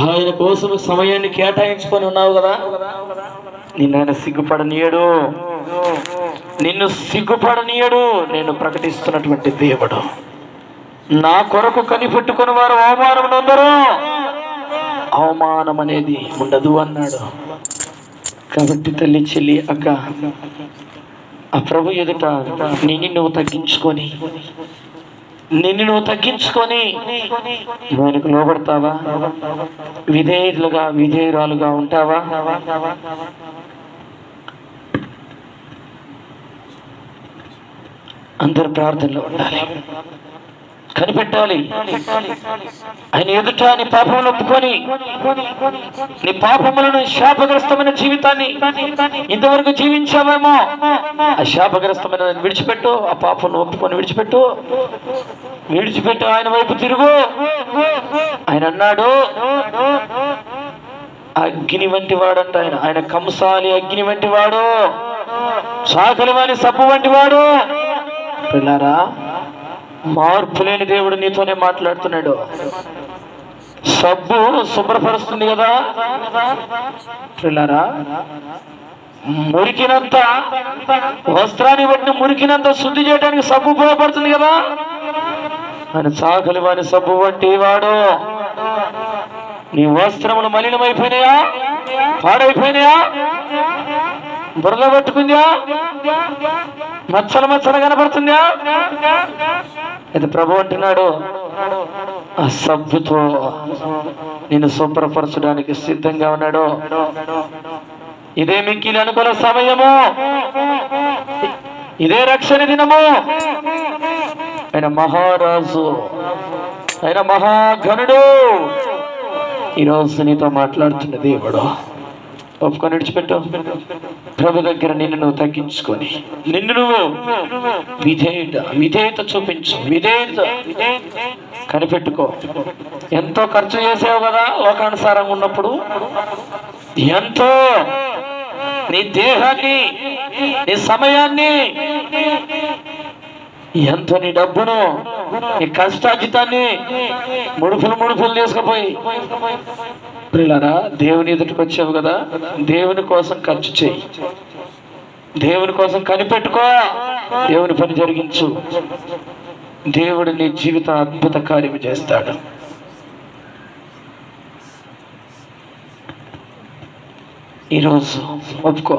ఆయన కోసం సమయాన్ని కేటాయించుకొని ఉన్నావు కదా, నిన్ను సిగ్గుపడనీయడు, నిన్ను సిగ్గుపడనీయడు. నేను ప్రకటిస్తున్నటువంటి దేవుడు, నా కొరకు కనిపెట్టుకుని వారు అవమానం నొందరు, అవమానం అనేది ఉండదు అన్నాడు. కాబట్టి తల్లి, చెల్లి, అక్క, ఆ ప్రభు ఎదుట నిన్ను నువ్వు తగ్గించుకొని ఆయనకు లోబడతావా? విధేయురాలుగా ఉంటావా? అందరు ప్రార్థనలో ఉండాలి, కనిపెట్టాలి. ఆయన ఎదుట నీ పాపములు ఒప్పుకొని, నీ పాపములను, శాపగ్రస్తమైన జీవితాన్ని ఇంతవరకు జీవించావేమో, ఆ శాపగ్రస్తమైన విడిచిపెట్టు, ఆ పాపను ఒప్పుకొని విడిచిపెట్టు. ఆయన వైపు తిరుగు. ఆయన అన్నాడు, అగ్ని వంటి వాడంట ఆయన కంసాలి అగ్ని వంటి వాడు, సాకలి వాని సబ్బు వంటి వాడు. పిల్లారా, మార్పు లేని దేవుడు నీతోనే మాట్లాడుతున్నాడు. సబ్బు శుభ్రపరుస్తుంది కదా పిల్లారా, మురికినంత వస్త్రాన్ని బట్టి మురికినంత శుద్ధి చేయడానికి సబ్బు ఉపయోగపడుతుంది కదా. ఆయన సాకలి వాని సబ్బు వంటి వాడు. నీ వస్త్రములు మలినమైపోయినాయా? పాడైపోయినాయా? బురద పట్టుకుందా? మచ్చలు కనపడుతుందా? ఇది ప్రభు అంటున్నాడు, ఆ సబ్బుతో నేను శుభ్రపరచడానికి సిద్ధంగా ఉన్నాడు. ఇదే మిక్కిలి అనుకూల సమయము, ఇదే రక్షణ దినము. ఆయన మహారాజు, ఆయన మహాఘనుడు ఈరోజు నీతో మాట్లాడుతున్న దేవుడు. ఒప్పుకొని విడిచిపెట్టు. ప్రభు దగ్గర నిన్ను నువ్వు తగ్గించుకొని, నిన్ను నువ్వు విధేయత చూపించు, విధేయత కనిపెట్టుకో. ఎంతో ఖర్చు చేసావు కదా లోకానుసారంగా ఉన్నప్పుడు, ఎంతో నీ దేహాన్ని, నీ సమయాన్ని, ఎంతో నీ డబ్బును, నీ కష్టాజితాన్ని ముడుపులు తీసుకుపోయి, పిల్లరా, దేవుని ఎదుటికి వచ్చావు కదా, దేవుని కోసం ఖర్చు చేయి, దేవుని కోసం కనిపెట్టుకో, దేవుని పని జరిగించు. దేవుడు నీ జీవిత అద్భుత కార్యం చేస్తాడు. ఈరోజు ఒప్పుకో.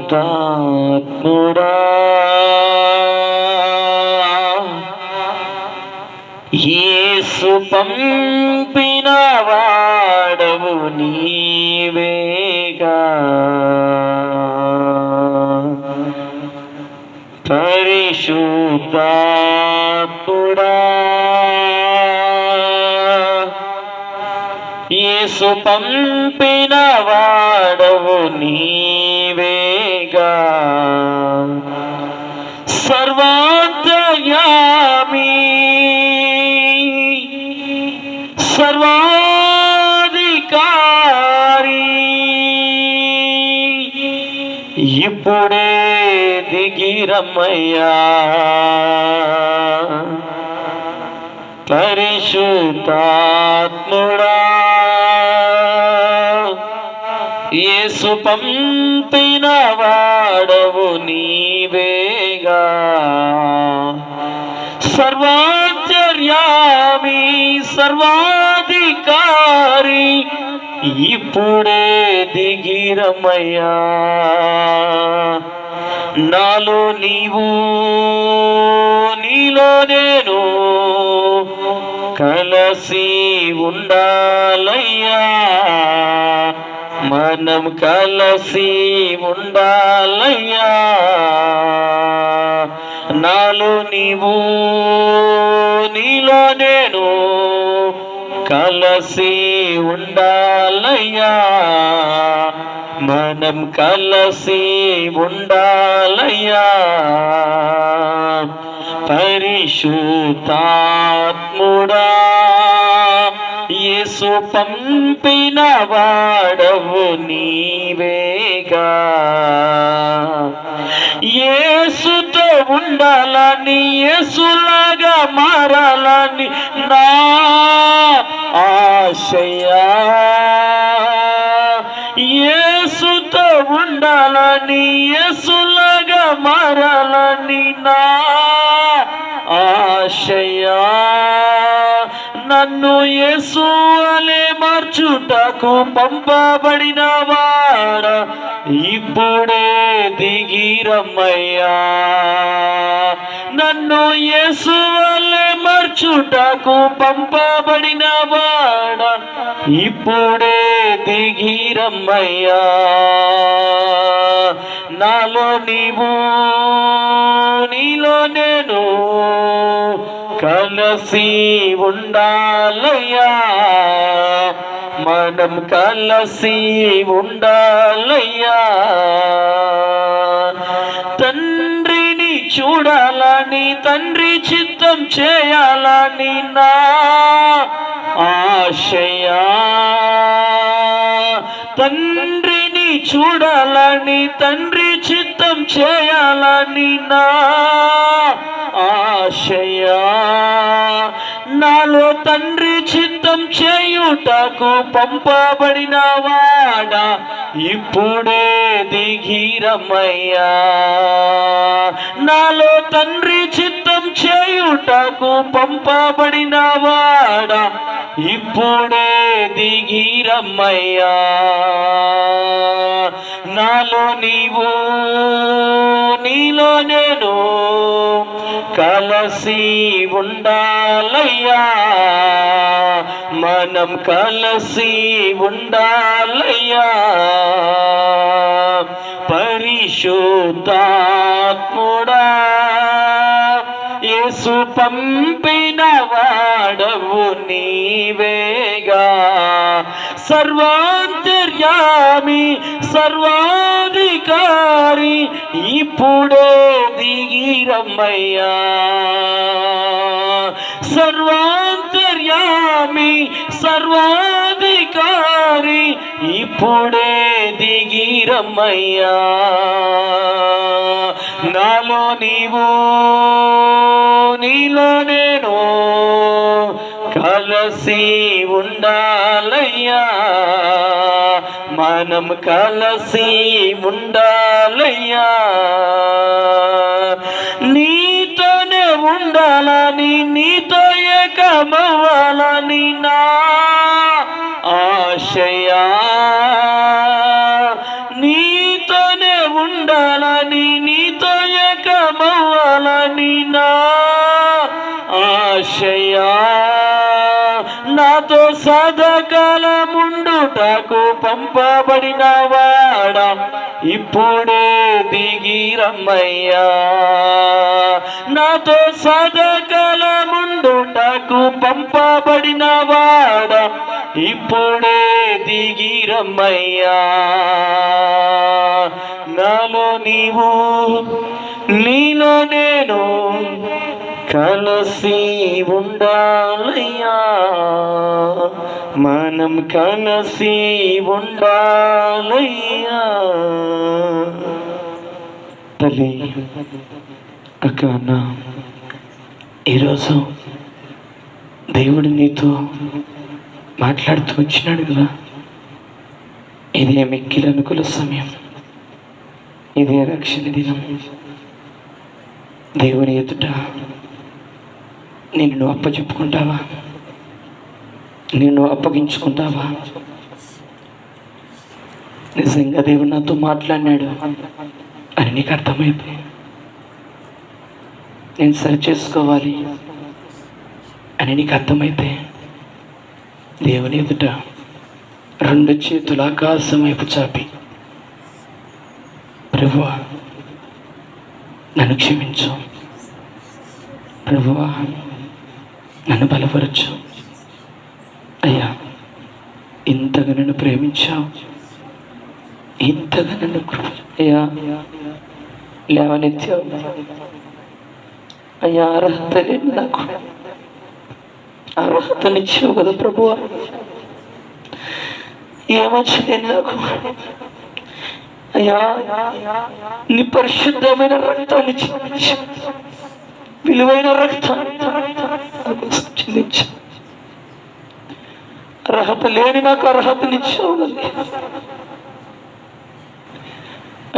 పరిశుద్ధాత్ముడా, యేసు పంపిన వాడవు నీవేగా. పరిశుద్ధాత్ముడా, యేసు పంపిన వాడవు నీవేగా. సర్వాంతర్యామి, సర్వాధికారి, ఇప్పుడే దిగిరమ్మయ్యా. పరిశుద్ధాత్ముడా, యేసు పంపిన వాడవు నీవేగా. సర్వాంతర్యామి, సర్వాధికారి, ఇప్పుడే దిగిరమయ్యా. నాలో నీవు, నీలో నేను కలసి ఉండాలయ్యా. మనం కలసి ఉండాలయ్యా. నాలో నీవు, నీలో నేను కలసి ఉండాలయ్యా. మనం కలసి ఉండాలయ్యా. పరిశుద్ధాత్ముడా, యేసు పంపిన వాడవు నీవేగా. యేసుతో ఉండాలని, యేసులాగా మారాలని నా ఆశయా. యేసుతో ఉండాలని, యేసులాగా మారాలని నా ఆశయా. నన్ను యేసు వలె మార్చుటకు పంపబడిన వాడ ఇప్పుడే దిగిరమ్మయ్యా. నన్ను యేసు వలె మార్చుటకు పంపబడిన వాడ ఇప్పుడే దిగిరమ్మయ్యా. నాలో నీవు నీలో నేను కలిసి ఉండాలయ్యా. మనం కలిసి ఉండాలయ్యా. తండ్రిని చూడాలని, తండ్రి చిత్తం చేయాలని నా ఆశయా. తండ్రిని చూడాలని, తండ్రి చిత్తం చేయాలని నా ఆశయా. నాలో తండ్రి చిత్తం చేయుటకు పంపబడిన వాడ ఇప్పుడే దిగిరమ్మయ్యా. నాలో తండ్రి చిత్తం చేయుటకు పంపబడిన వాడ ఇప్పుడే దిగిరమ్మయ్యా. నాలో నీవు నీలో నేను కలిసి ఉండాలయ్యా. మనం కలిసి ఉండాలయ్యా. పరిశుద్ధాత్ముడా యేసు పంపిన వాడవు నీవేగా. సర్వాంతర్యామి సర్వాధికారి ఇప్పుడే దిగిరమ్మయ్యా. సర్వాంతర్యామి సర్వాధికారి ఇప్పుడే దిగిరమ్మయ్యా. నాలో నీవు నీలో నేను కలిసి ఉండాలయ్యా. మనం కలిసి ఉండాలయ్యా. నీతోనే ఉండాలని, నీతో ఏకమవ్వాలని నా ఆశయా. నీతోనే ఉండాలని, నీతో ఏకమవ్వాలని నా ఆశయా. నాతో సదాకాలముండుటకు పంపబడిన వాడ ఇప్పుడే దిగిరమ్మయ్యా. నాతో సదాకాలముండుటకు పంపబడిన వాడ ఇప్పుడే దిగిరమ్మయ్యా. నాలో నీవు నీలో నేను కలిసి ఉండాలయ్యా. మనం కలిసి ఉండాలయ్యా. తల్లి, అక్క, అన్న, ఈరోజు దేవుడు నీతో మాట్లాడుతూ వచ్చినాడు కదా. ఇదే మిక్కిలి అనుకూల సమయం, ఇదే రక్షణ దినం. దేవుని ఎదుట నిన్ను అప్పచెప్పుకుంటావా? నిన్ను అప్పగించుకుంటావా? నిజంగా దేవుడు నాతో మాట్లాడినాడు అని నీకు అర్థమైతే నేను సరి చేసుకోవాలి అని నీకు అర్థమైతే దేవుని ఎదుట రెండు చేతులు ఆకాశం వైపు చాపి, ప్రభువా నన్ను క్షమించు, ప్రభువా నన్ను బలపరచు, అయ్యా ఇంతగా నన్ను ప్రేమించావు, ఇంతగా నన్ను అయ్యా లేవనెత్తావు, అయ్యా అర్హత లేదు నాకు, అర్హతనిచ్చావు కదా ప్రభువా, ఏమొచ్చలేదు నాకు, అయ్యా నీ పరిశుద్ధమైన రక్తాన్ని చెల్లించు, విలువైన రక్తాన్ని చెల్లించు. అర్హత లేని నాకు అర్హతనిచ్చావు.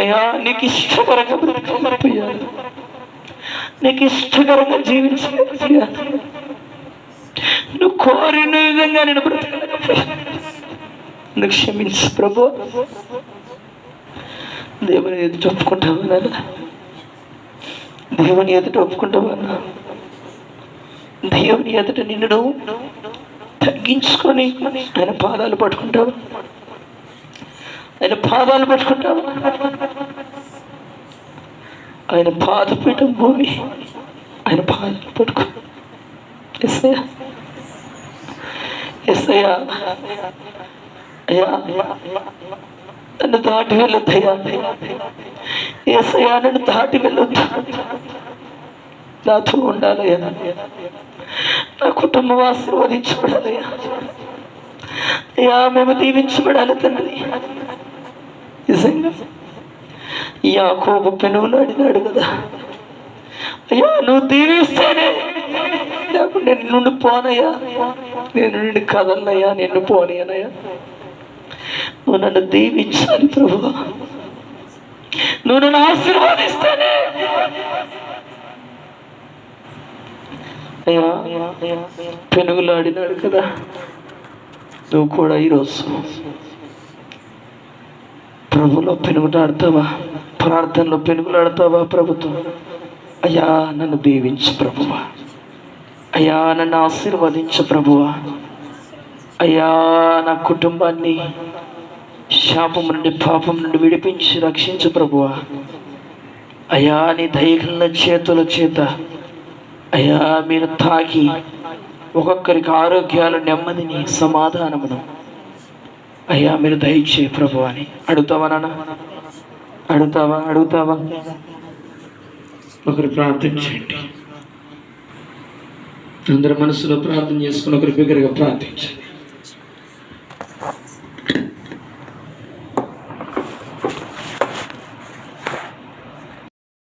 అయ్యా నీకు ఇష్టకరంగా బ్రతకాలి, నీకు ఇష్టకరంగా జీవించాలి. నువ్వు కోరిన విధంగా నేను బ్రతకలేకపోయాను. నువ్వు క్షమించు ప్రభు. దేవుని ఎదుట ఒప్పుకుంటావా నాన్న? దేవుని ఎదుట ఒప్పుకుంటావా? దేవుని ఎదుట నిన్ను నువ్వు తగ్గించుకొని ఆయన పాదాలు పట్టుకుంటావా? ఆయన పాదాలు పట్టుకుంటావా? ఆయన పాదపీఠం భూమి, ఆయన పాదాలు పట్టుకో. ఎస్సయ్యా, ఎస్సయ్యా, అయ్యా నన్ను దాటి వెళ్ళొద్దయ్యా. ఎస్సయ్యా నన్ను దాటి వెళ్ళొద్దు. నాతో ఉండాలయ్యా. నా కుటుంబం ఆశీర్వదించబడాలయ్యా. అయ్యా మేము దీవించబడాలి తండ్రి. నిజంగా యాకోబు పెనుగులు అడిగాడు కదా, అయ్యా నువ్వు దీవిస్తేనే, లేకుంటే నేను నుండి పోనయ్యా, నేను నిన్ను కదలనయ్యా, నిన్ను పోనీయనయ్యా. నువ్వు నన్ను దీవించాలి ప్రభు, నువ్వు నన్ను ఆశీర్వాదిస్తేనే. అయ్యా పెనుగులు ఆడినాడు కదా, నువ్వు కూడా ఈరోజు ప్రభులో పెనుగులాడతావా? ప్రార్థనలో పెనుగులాడతావా? ప్రభుత్వం అయ్యా నన్ను దీవించు ప్రభువా, అయ్యా నన్ను ఆశీర్వదించు ప్రభువా, అయ్యా నా కుటుంబాన్ని శాపం నుండి పాపం నుండి విడిపించి రక్షించు ప్రభువా. అయ్యా నీ దయగల చేతుల చేత అయ్యా మీరు తాకి ఒక్కొక్కరికి ఆరోగ్యాలు, నెమ్మదిని, సమాధానమును అయ్యా మీరు దయచేయి ప్రభు అని అడుగుతావా నాన్న? అడుగుతావా? ఒకరు ప్రార్థించండి. అందరి మనసులో ప్రార్థన చేసుకుని ఒకరి బిగ్గరగా ప్రార్థించండి.